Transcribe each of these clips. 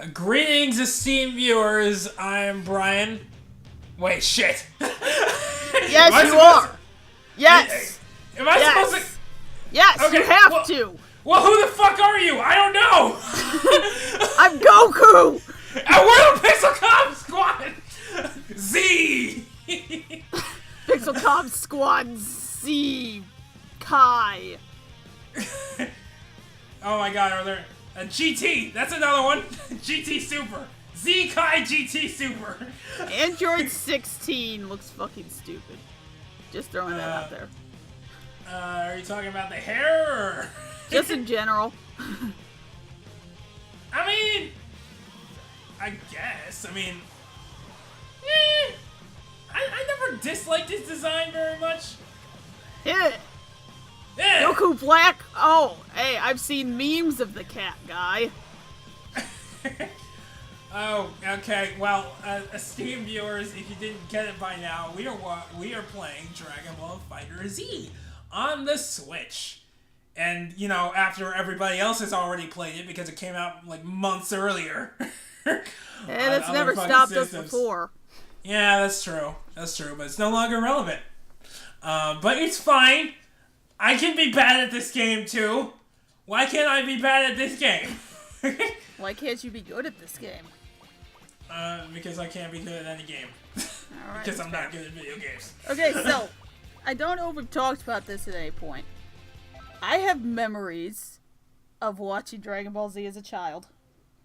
Greetings, esteemed viewers. I'm Brian. Wait, shit. Yes, you are. Yes. Am I supposed to? Yes, Okay, you have to. Well, who the fuck are you? I don't know. I'm Goku. We're the Pixel Cop Squad. Z. Pixel Cop Squad Z. Kai. Oh my god, are there... GT! That's another one! GT Super! Z Kai GT Super! Android 16 looks fucking stupid. Just throwing that out there. Are you talking about the hair, or...? Just in general. I mean... I guess. I mean... I never disliked his design very much. Yeah. Yeah. Goku Black? Oh, hey, I've seen memes of the cat guy. Oh, okay. Well, esteemed viewers, if you didn't get it by now, we are playing Dragonball Fighterz on the Switch. And, you know, after everybody else has already played it because it came out, like, months earlier. And it's never stopped us before. Yeah, that's true. That's true, but it's no longer relevant. But it's fine. I can be bad at this game, too. Why can't I be bad at this game? Why can't you be good at this game? Because I can't be good at any game. Alright, because I'm not good at video games. Okay, so, I don't know if we've talked about this at any point. I have memories of watching Dragon Ball Z as a child.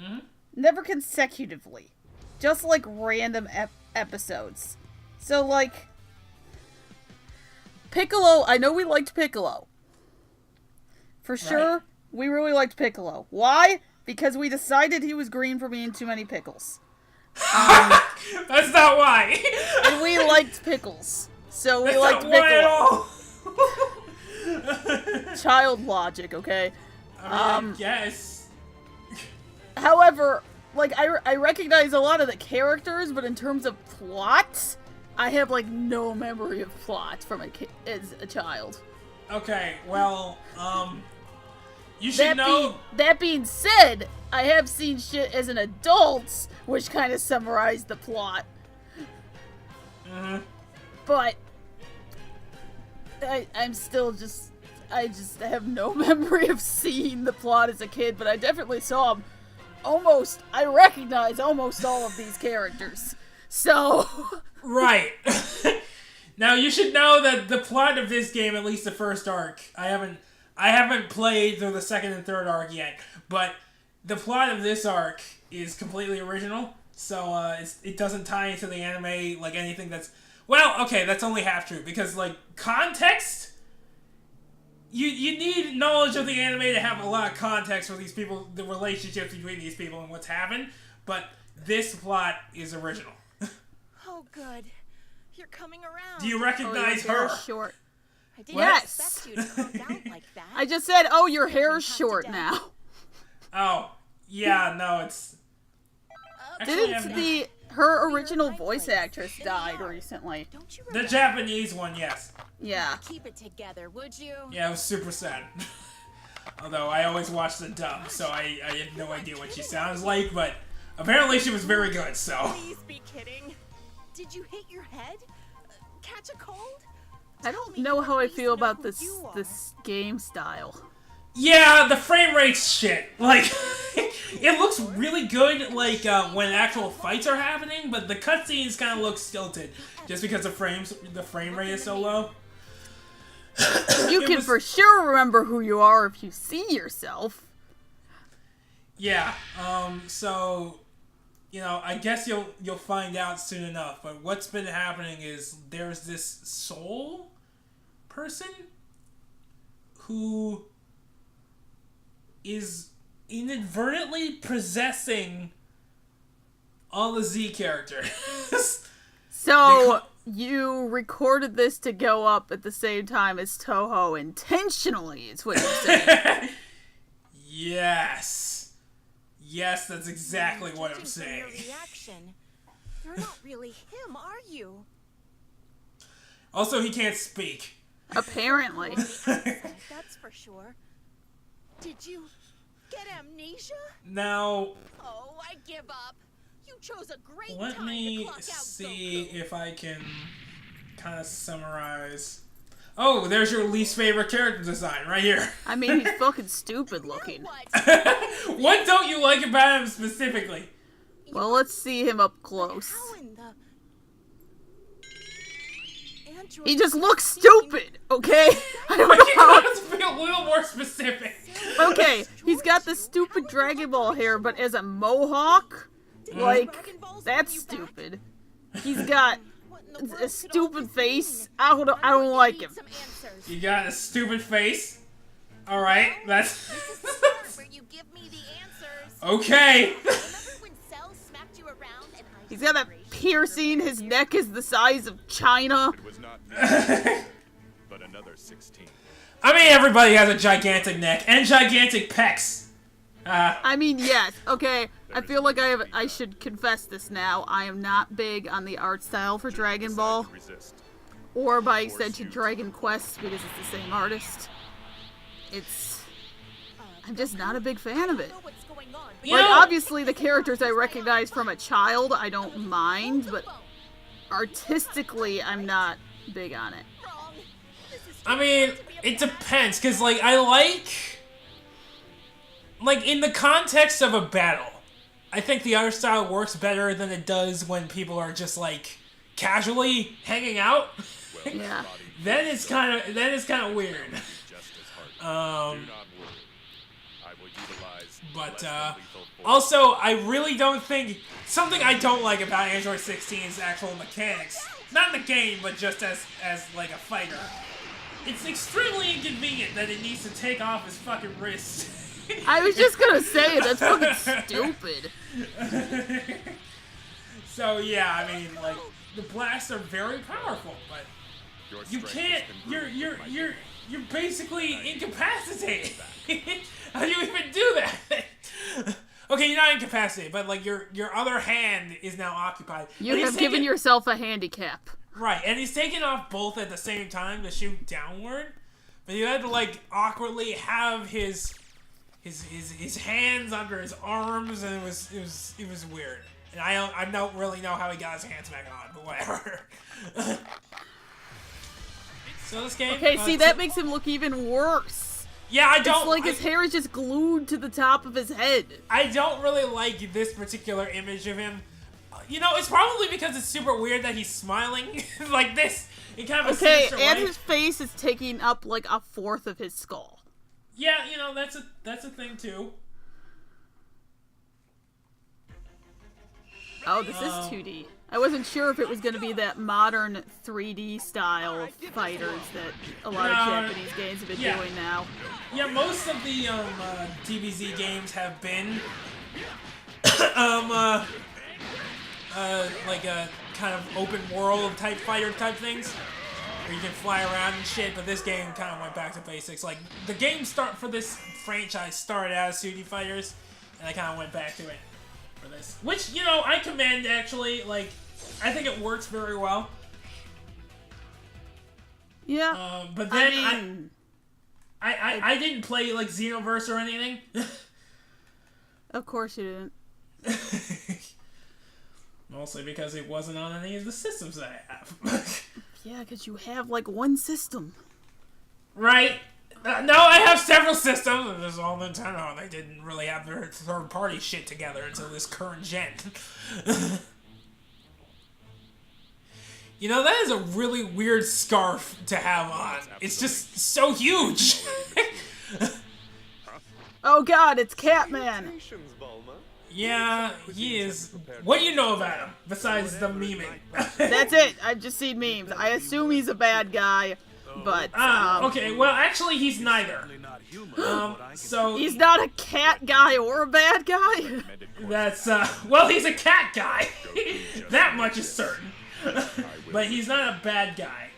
Mm-hmm. Never consecutively. Just, like, random episodes. So, like... Piccolo, I know we liked Piccolo. For sure, we really liked Piccolo. Why? Because we decided he was green for being too many pickles. That's not why. And we liked pickles. So we liked Piccolo. Child logic, okay? I mean, yes. However, like, I recognize a lot of the characters, but in terms of plot... I have, like, no memory of plot from as a child. Okay, well, you should know... That being said, I have seen shit as an adult, which kind of summarized the plot. Mm-hmm. But, I'm still just... I have no memory of seeing the plot as a kid, but I definitely saw them I recognize almost all of these characters. So... Right. Now you should know that the plot of this game, at least the first arc, I haven't played through the second and third arc yet, but the plot of this arc is completely original. So it doesn't tie into the anime like anything that's that's only half true because like context. You need knowledge of the anime to have a lot of context for these people, the relationships between these people and what's happened. But this plot is original. Oh, good. You're coming around. Do you recognize her? Short. I didn't expect you to come down like that. I just said, oh, your hair's short now. Oh, yeah, no, it's... Didn't her original voice actress died recently? The Japanese one, yes. Yeah. Keep it together, would you? Yeah, it was super sad. Although I always watched the dub, so I had no idea what she sounds like, but apparently she was very good, so... Please be kidding. Did you hit your head? Catch a cold? I don't know how I feel about this game style. Yeah, the frame rate's shit. Like, it looks really good, like, when actual fights are happening, but the cutscenes kind of look stilted, just because the frame rate is so low. You can for sure remember who you are if you see yourself. Yeah, so... You know, I guess you'll find out soon enough, but what's been happening is there's this soul person who is inadvertently possessing all the Z characters. So, you recorded this to go up at the same time as Toho intentionally, is what you're saying. Yes. Yes, that's exactly what I'm saying. You're not really him, are you? Also, he can't speak. Apparently. That's for sure. Did you get amnesia? Now... Oh, I give up. You chose a great Let time to me clock out see Goku. if I can kind of summarize. Oh, there's your least favorite character design right here. I mean, he's fucking stupid looking. What? What don't you like about him specifically? Well, let's see him up close. How in the... Android He just looks 16? stupid, okay? I don't You know how... gotta be a little more specific. Okay, he's got the stupid Dragon Ball hair, but as a mohawk? Like, that's stupid. He's got a stupid face. I don't like him. Some answers. You got a stupid face. All right, that's This is the part where you give me the answers. okay. Remember when Cell smacked you around and I... He's got that piercing. His neck is the size of China. It was not me, but another 16. I mean, everybody has a gigantic neck and gigantic pecs. I mean, yes. Okay, I feel like I should confess this now. I am not big on the art style for Dragon Ball, Resist. or by extension Dragon Quest, because it's the same artist. I'm just not a big fan of it. know what's going on. You Like, know, obviously the characters I recognize from a child, I don't mind, but artistically, I'm not big on it. Wrong. This is I mean, it depends, cause like I like in the context of a battle, I think the art style works better than it does when people are just like casually hanging out. Yeah. Then it's kind of weird. Just as hard. Um, Do not worry. I will utilize but less than lethal force. also, I really don't think something I don't like about Android 16's actual mechanics, not in the game, but just as like a fighter. It's extremely inconvenient that it needs to take off his fucking wrist. I was just gonna say, that's fucking stupid. So yeah, I mean, like the blasts are very powerful, but Your you strength can't. is congruent with my You're basically incapacitated. How do you even do that? Okay, you're not incapacitated, but like your other hand is now occupied. You And he's have given taking- yourself a handicap. right, and he's taking off both at the same time to shoot downward, but you had to like awkwardly have his hands under his arms, and it was weird. And I don't really know how he got his hands back on, but whatever. So this game. Okay, see, that makes him look even worse. Yeah, I It's don't like his hair is just glued to the top of his head. I don't really like this particular image of him. You know, it's probably because it's super weird that he's smiling like this in kind of a Okay, sinister and way. his face is taking up like a fourth of his skull. Yeah, you know, that's a thing too. Oh, this is 2D. I wasn't sure if it was going to be that modern 3D style of fighters that a lot of No, Japanese games have been yeah. doing now. Yeah, most of the DBZ games have been like a kind of open world type fighter type things where you can fly around and shit. But this game kind of went back to basics. Like the game start for this franchise started as 2D fighters, and I kind of went back to it for this, which you know I commend actually. Like I think it works very well. Yeah. But then I mean, I didn't play like Xenoverse or anything. of course you didn't. Mostly because it wasn't on any of the systems that I have. Yeah, because you have like one system. Right? No, I have several systems. And there's all Nintendo, and they didn't really have their third-party shit together until this current gen. You know, that is a really weird scarf to have on. It's just so huge. Oh god, it's Catman! Congratulations, Bulma. Yeah, he is. What do you know about him, besides the memeing? That's it, I've just seen memes. I assume he's a bad guy, but, Okay, well, actually, he's neither. So, he's not a cat guy or a bad guy. that's, well, he's a cat guy. That much is certain. But he's not a bad guy.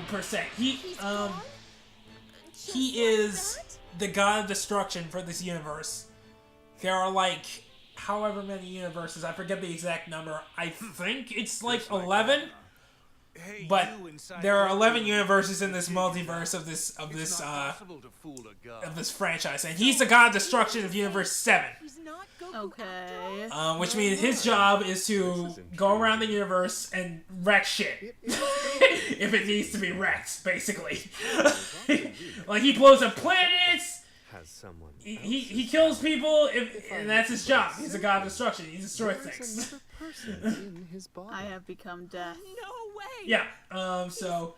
Per se. He is the god of destruction for this universe. There are like however many universes. I forget the exact number. I think it's like 11. but there are 11 universes in this multiverse of this franchise, and he's the god of destruction of Universe 7. Okay. Which means his job is to go around the universe and wreck shit. If it needs to be wrecked, basically. Like, he blows up planets. He kills people, and that's his job. He's a god of destruction. He destroys things. I have become death. No way. Yeah, so...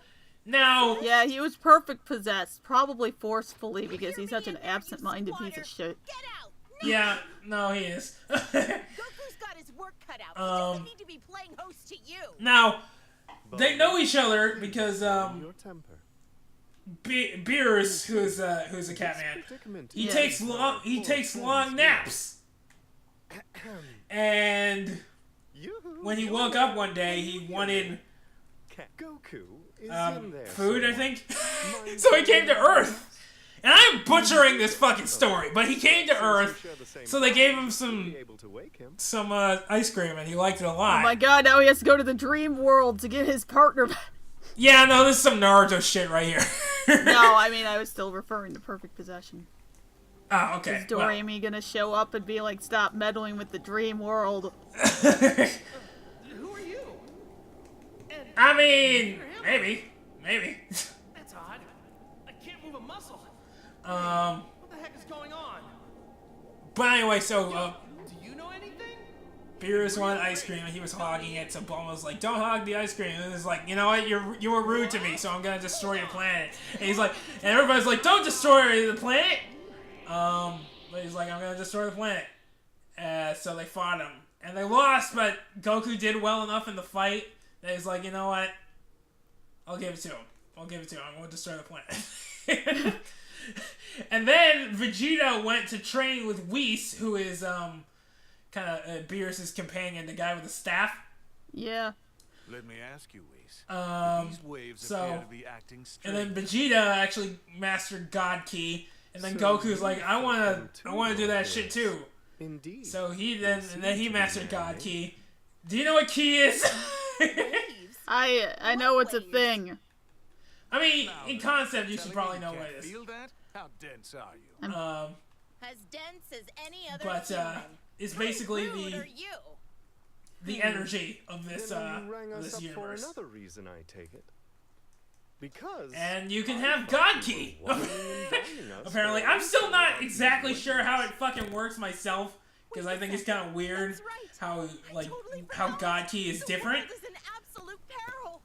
Now... Yeah, he was perfect possessed. Probably forcefully, because he's such an absent-minded piece of shit. Get out. Yeah, no, he is. Goku's got his work cut out. He doesn't need to be playing host to you. Now, they know each other because, Beerus, who's a Catman, he takes long naps. And when he woke up one day, he wanted food, I think. So he came to Earth. And I'm butchering this fucking story, but he came to Earth, so they gave him some ice cream, and he liked it a lot. Oh my god, now he has to go to the dream world to get his partner back. Yeah, no, this is some Naruto shit right here. No, I mean, I was still referring to perfect possession. Oh, okay. Is Doremi gonna show up and be like, stop meddling with the dream world? Who are you? I mean, maybe. That's odd. I can't move a muscle. What the heck is going on? But anyway, so, Do you know anything? Beerus wanted ice cream, and he was hogging it, so Bulma was like, don't hog the ice cream, and it's like, you know what, you were rude to me, so I'm gonna destroy your planet. And he's like, and everybody's like, don't destroy the planet! But he's like, I'm gonna destroy the planet. So they fought him. And they lost, but Goku did well enough in the fight that he's like, you know what, I'll give it to him. I'm gonna destroy the planet. And then Vegeta went to train with Whis, who is kind of Beerus' companion, the guy with the staff. Yeah. Let me ask you, Whis. These waves so, appear to be acting straight. And then Vegeta actually mastered God Ki, and then Goku's like, I wanna do that shit too. Indeed. So he then mastered God Ki. Do you know what Ki is? I know it's a thing. I mean, in concept, you should probably know what it is. Feel that? How dense are you? As dense as any other But human. it's basically Rude are you? the energy of this Then you rang us this up universe. for another reason, I take it. Because And you can have God Ki. Apparently, I'm still not exactly sure how it fucking works myself, because I think it's kind of weird That's right. how I totally how forgot. God Ki is The different. world is in absolute peril.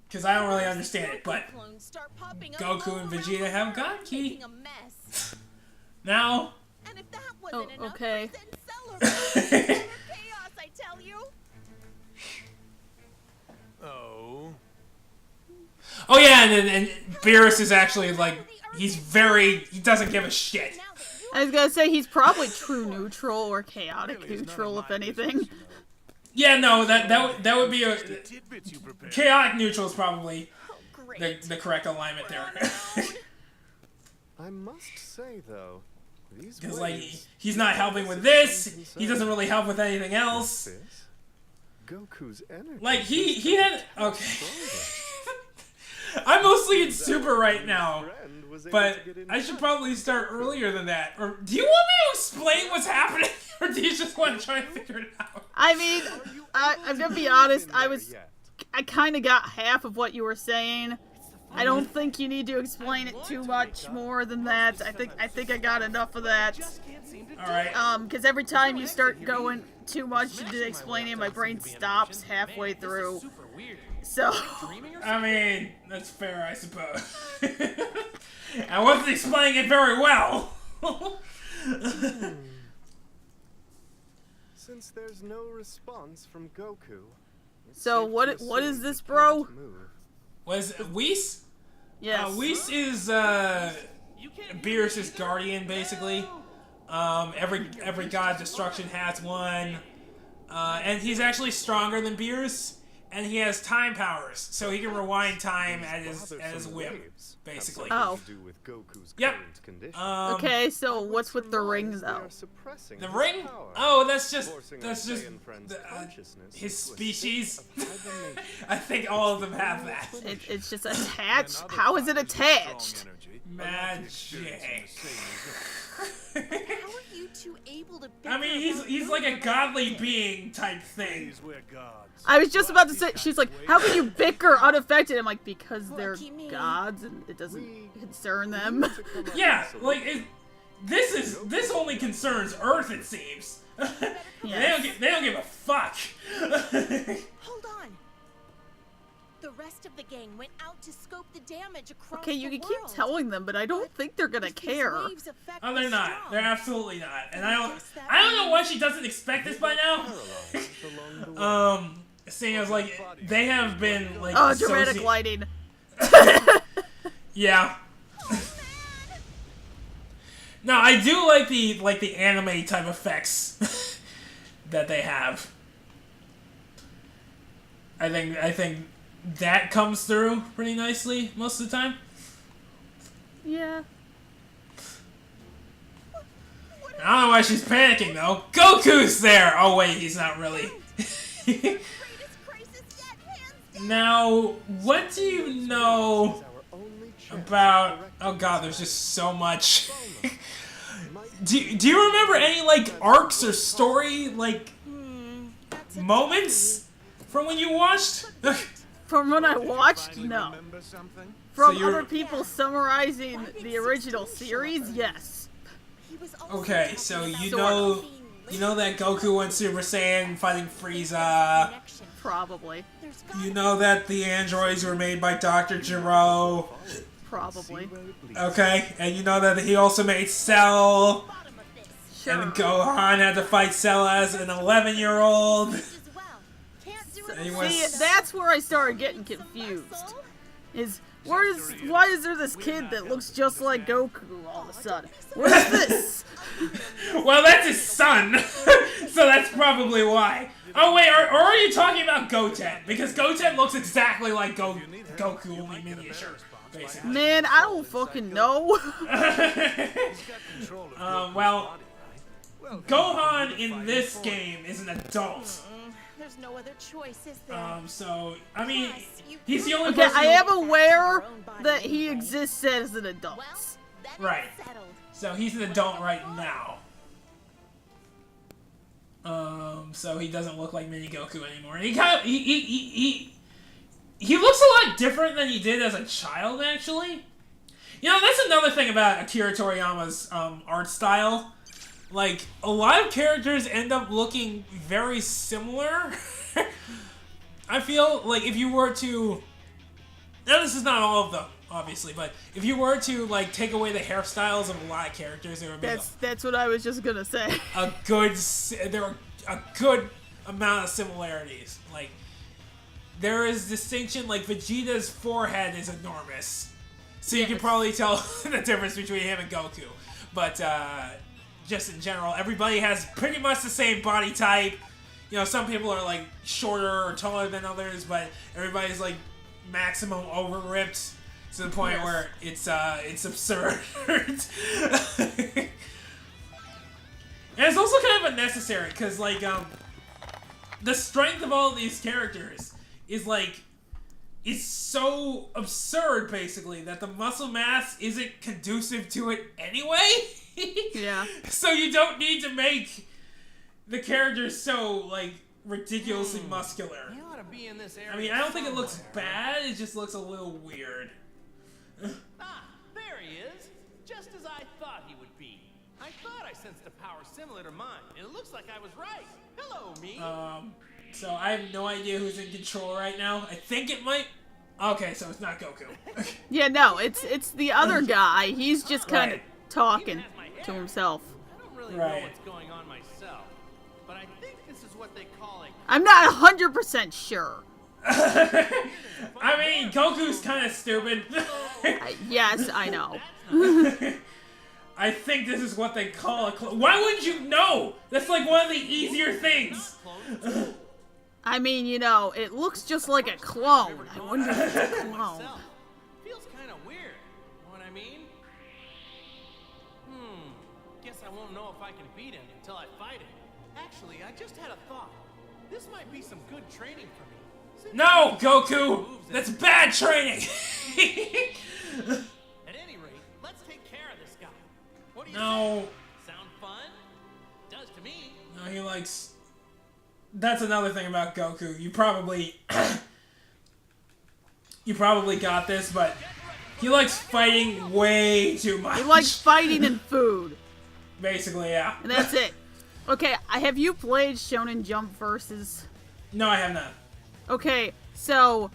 Because I don't really understand it, but Clones start popping up Goku all and around Vegeta the have world, God Ki. making a mess. Now, And if that wasn't enough, okay. then celebrate chaos, I tell you. Oh. yeah, and Beerus is actually like, he doesn't give a shit. Now that you I was gonna say he's probably true neutral or chaotic neutral, if anything. Yeah, no, that would be a Tidbits you prepared. chaotic neutral is probably great. the correct alignment there. I must say though, these Because like waves he's not helping with this, he doesn't really help with anything else. this, Goku's energy. Like he had okay. I'm mostly in Super right now, but I should probably start earlier than that. Or do you want me to explain what's happening, or do you just want to try and figure it out? I mean, I'm gonna be honest, I kind of got half of what you were saying. I don't think you need to explain it too much more than that. I think I got enough of that. All right. Because every time you start going too much into explaining, my brain stops halfway through. So, I mean, that's fair, I suppose. I wasn't explaining it very well. Since there's no response from Goku. it's So safe what to what assume is this, he bro? can't move. Was Whis? yes. Whis is Beerus' guardian, basically. Every god of destruction has one, and he's actually stronger than Beerus. and he has time powers, so he can rewind time at his whim, basically. Oh. Yep. Okay, so what's with the ring though? The ring? Oh, that's just his species. I think all of them have that. It's just attached. How is it attached? Magic. How are you two able to I mean, he's like a godly being type thing. I was just about to say, she's like, how can you bicker unaffected? I'm like, because they're gods and it doesn't concern them. Yeah, like this only concerns Earth, it seems. Yes. They don't give a fuck. Hold on. The rest of the gang went out to scope the damage across Okay, you the can keep world. telling them, but I don't think they're gonna If these care. waves affect Oh, they're the not. strong, They're absolutely not. And I don't that know why she doesn't expect this by now. Seeing as like they have been like Oh, dramatic lighting. Yeah. No, I do like the anime type effects that they have. I think that comes through pretty nicely most of the time. Yeah. I don't know why she's panicking though. Goku's there! Oh wait, he's not really. greatest crisis yet, hands down. Now, what do you know about... Oh god, there's just so much. do you remember any, like, arcs or story, like, moments from when you watched? From when I watched, no. From other people summarizing the original series, yes. He was also Okay, so you talking know... about You know that Goku went Super Saiyan fighting Frieza. connection. Probably. There's gotta You know that the androids were made by Dr. Gero. Probably. Okay, and you know that he also made Cell. bottom of this Sure. And Gohan had to fight Cell as an 11-year-old. as well. Can't do it He alone. was- See, that's where I started getting confused. Is why is there this kid that looks just like Goku all of a sudden? What is this? Well, that's his son, so that's probably why. Oh wait, or are you talking about Goten? Because Goten looks exactly like Goku, only miniature, basically. Man, I don't fucking know. Well, Gohan in this game is an adult. There's no other choice, is there? So, I mean, Plus, you he's the only Okay, person I who- am aware that he exists as an adult. Well, that is Right. settled. So he's an adult right now. So he doesn't look like Mini Goku anymore. And he kind of he looks a lot different than he did as a child, actually. You know, that's another thing about Akira Toriyama's art style. Like, a lot of characters end up looking very similar. I feel like if you were to... Now, this is not all of them, obviously, but if you were to, like, take away the hairstyles of a lot of characters, there would be That's what I was just gonna say. there are a good amount of similarities. Like, there is distinction, like, Vegeta's forehead is enormous. So you can probably tell the difference between him and Goku. But, just in general, everybody has pretty much the same body type. You know, some people are, like, shorter or taller than others, but everybody's, like, maximum over-ripped to the point where it's absurd. And it's also kind of unnecessary, because, like, the strength of all of these characters is, like, is so absurd, basically, that the muscle mass isn't conducive to it anyway. Yeah. So you don't need to make the characters so, like, ridiculously muscular. You ought to be in this area. I mean, I don't think it looks bad, it just looks a little weird. Ah, there he is. Just as I thought he would be. I thought I sensed a power similar to mine, and it looks like I was right. Hello, me. So I have no idea who's in control right now. I think it might... Okay, so it's not Goku. Yeah, no, it's the other guy. He's just kind of Right. talking to himself. I don't really Right. know what's going on myself, but I think this is what they call a... I'm not 100% sure. I mean, Goku's kind of stupid. Yes, I know. I think this is what they call a clone. Why wouldn't you know? That's like one of the easier things. I mean, you know, it looks just like a clone. I wonder if it's a clone. Myself. Feels kind of weird. Know what I mean? Guess I won't know if I can beat him until I fight him. Actually, I just had a thought. This might be some good training for me. Since No, Goku! That's bad training! At any rate, let's take care of this guy. What do you No. say? Sound fun? Does to me. No, he likes... That's another thing about Goku. You probably... you probably got this, but... He likes fighting way too much. He likes fighting and food. Basically, yeah. And that's it. Okay, have you played Shonen Jump Versus? No, I have not. Okay, so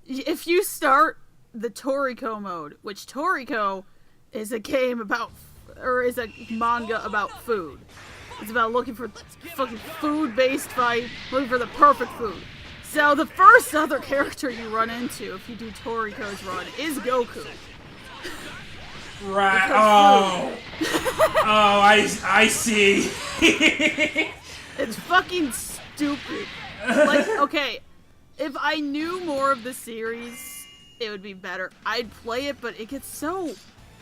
if you start the Toriko mode, which Toriko is a game about, or is a manga about food. It's about looking for fucking food-based fight, looking for the perfect food. So the first other character you run into if you do Toriko's run is Goku. Right. Oh. Oh, I see. It's fucking stupid. Like, okay, if I knew more of the series, it would be better. I'd play it, but it gets so...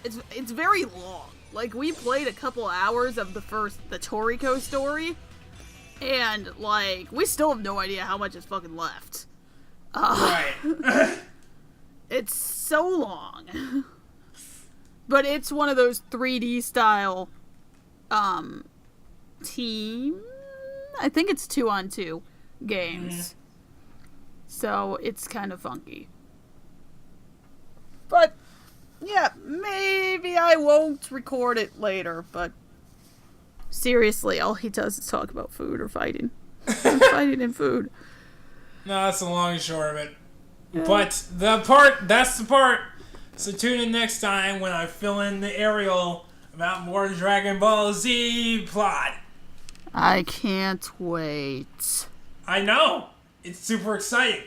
It's very long. Like, we played a couple hours of the Toriko story, and, like, we still have no idea how much is fucking left. Right. It's so long. But it's one of those 3D style, team... I think it's 2-on-2 games. So, it's kind of funky. But, yeah, maybe I won't record it later, but seriously, all he does is talk about food or fighting. Fighting and food. No, that's the long and short of it. Yeah. But that's the part. So tune in next time when I fill in the aerial about more Dragon Ball Z plot. I can't wait. I know. It's super exciting.